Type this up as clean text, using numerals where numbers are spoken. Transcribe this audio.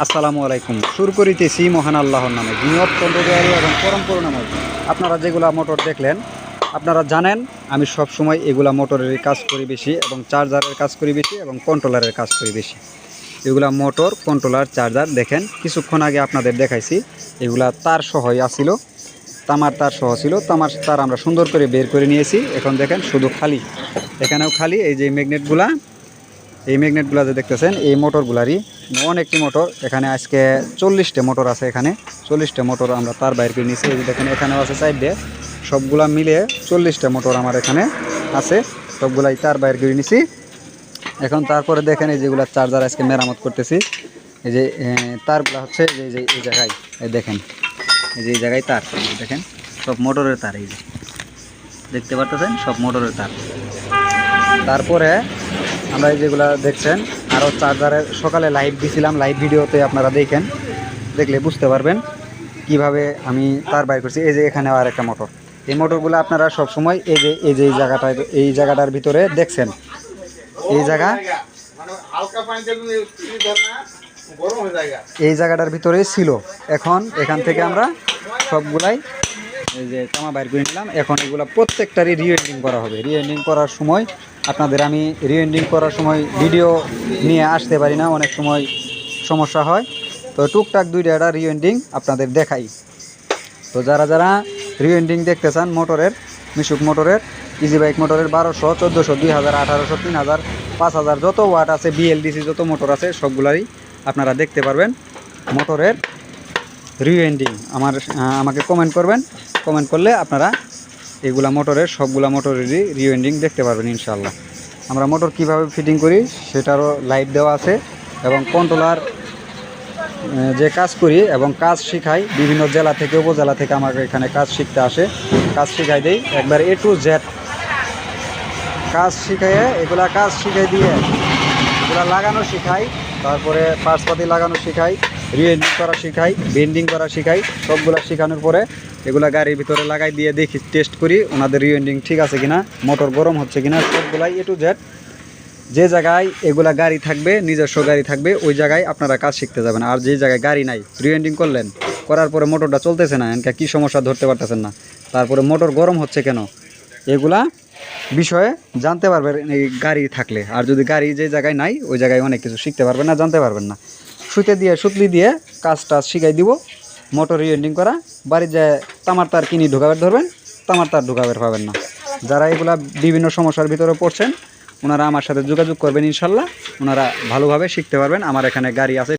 আসসালামু আলাইকুম। শুরু করিতেছি মহান আল্লাহর নামে, যিনি অত্যন্ত দয়ালু এবং পরম করুণাময়। আপনারা যেগুলা মোটর দেখলেন, আপনারা জানেন আমি সব সময় এগুলা মোটরের কাজ করি বেশি, এবং চার্জারের কাজ করি বেশি, এবং কন্ট্রোলারের কাজ করি বেশি। এগুলা মোটর, কন্ট্রোলার, চার্জার দেখেন কিছুক্ষণ আগে আপনাদের দেখাইছি। এগুলা তার সহই আসিল, তামার তার সহ ছিল। তামার তার আমরা সুন্দর করে বের করে নিয়েছি। এখন দেখেন শুধু খালি, এখানেও খালি। এই যে ম্যাগনেটগুলা, এই ম্যাগনেটগুলা যে দেখতেছেন, এই মোটরগুলারই অনেকটি মোটর। এখানে আজকে 40টা মোটর আছে। এখানে 40টা মোটর আমরা তার বাইর করে নিয়েছি। এই যে দেখেন এখানেও আছে 4টে, সবগুলা মিলে 40টা মোটর আমার এখানে আছে। সবগুলাই তার বাইর করে নিয়েছি। এখন তারপরে দেখেন এই যেগুলো চার্জার আজকে মেরামত করতেছি। এই যে তারগুলা হচ্ছে এই জায়গায়, এই দেখেন এই যে এই জায়গায় তার, দেখেন সব মোটরের তার। এই যে দেখতে পারতেছেন সব মোটরের তার। তারপরে আমরা এই যেগুলো দেখছেন আরও চার্জারের সকালে লাইভ দিছিলাম, লাইভ ভিডিওতে আপনারা দেখলে বুঝতে পারবেন কিভাবে আমি তার বাইর করছি। এই যে এখানেও আর একটা মোটর। এই মোটরগুলো আপনারা সব সময় এই জায়গাটার ভিতরে দেখছেন। এই জায়গাটার ভিতরে ছিল। এখন এখান থেকে আমরা সবগুলাই এই যে তামা বাইর করে নিলাম। এখন এগুলো প্রত্যেকটারই রিওয়েন্ডিং করা হবে। রিওয়েন্ডিং করার সময় আপনাদের আমি রিওয়েন্ডিং করার সময় ভিডিও নিয়ে আসতে পারি না, অনেক সময় সমস্যা হয়। তো টুকটাক 2টা রিওয়েন্ডিং আপনাদের দেখাই। তো যারা রিওয়েন্ডিং দেখতে চান মোটরের, মিশুক মোটরের, ইজি বাইক মোটরের 1200, 1400, 2000, 1800, 3000, 5000 যত ওয়াট আছে, বিএলডিসি যত মোটর আছে সবগুলারই আপনারা দেখতে পারবেন মোটরের রিওয়েন্ডিং। আমাকে কমেন্ট করবেন। কমেন্ট করলে আপনারা এগুলা মোটরের সবগুলা মোটরেরই রিওয়েন্ডিং দেখতে পারবেন ইনশাআল্লাহ। আমরা মোটর কিভাবে ফিটিং করি সেটারও লাইভ দেওয়া আছে, এবং কন্ট্রোলার যে কাজ করি এবং কাজ শিখাই বিভিন্ন জেলা থেকে, উপজেলা থেকে আমাকে এখানে কাজ শিখতে আসে। কাজ শিখাই দেই একবার A to Z কাজ শিখাইয়ে, কাজ শিখাই দিয়ে এগুলা লাগানো শিখাই। তারপরে পার্টসপাতি লাগানো শিখাই, রিওয়েন্ডিং করা শিখাই, বেন্ডিং করা শিখাই। সবগুলা শেখানোর পরে এগুলা গাড়ির ভিতরে লাগাই দিয়ে দেখি, টেস্ট করি ওনাদের রিওয়েন্ডিং ঠিক আছে কিনা, মোটর গরম হচ্ছে কিনা। সবগুলাই A to Z। যে জায়গায় এগুলা গাড়ি থাকবে, নিজস্ব গাড়ি থাকবে, ওই জায়গায় আপনারা কাজ শিখতে যাবেন। আর যে জায়গায় গাড়ি নাই, রিওয়েন্ডিং করলেন, করার পরে মোটরটা চলতেছে না, এনকা কী সমস্যা ধরতে পারতেছেন না, তারপরে মোটর গরম হচ্ছে কেন, এগুলা বিষয়ে জানতে পারবেন এই গাড়ি থাকলে। আর যদি গাড়ি যে জায়গায় নাই, ওই জায়গায় অনেক কিছু শিখতে পারবেন না, জানতে পারবেন না। সুতলি দিয়ে কাজটা শিখাই দিব। মোটর রিওয়েন্ডিং করা, বাড়ির যায় তামার তার কিনি ঢোকাবের ধরবেন, তামার তার ঢোকাবের পাবেন না। যারা এগুলা বিভিন্ন সমস্যার ভিতরে পড়ছেন, ওনারা আমার সাথে যোগাযোগ করবেন ইনশাল্লাহ। ওনারা ভালোভাবে শিখতে পারবেন। আমার এখানে গাড়ি আছে।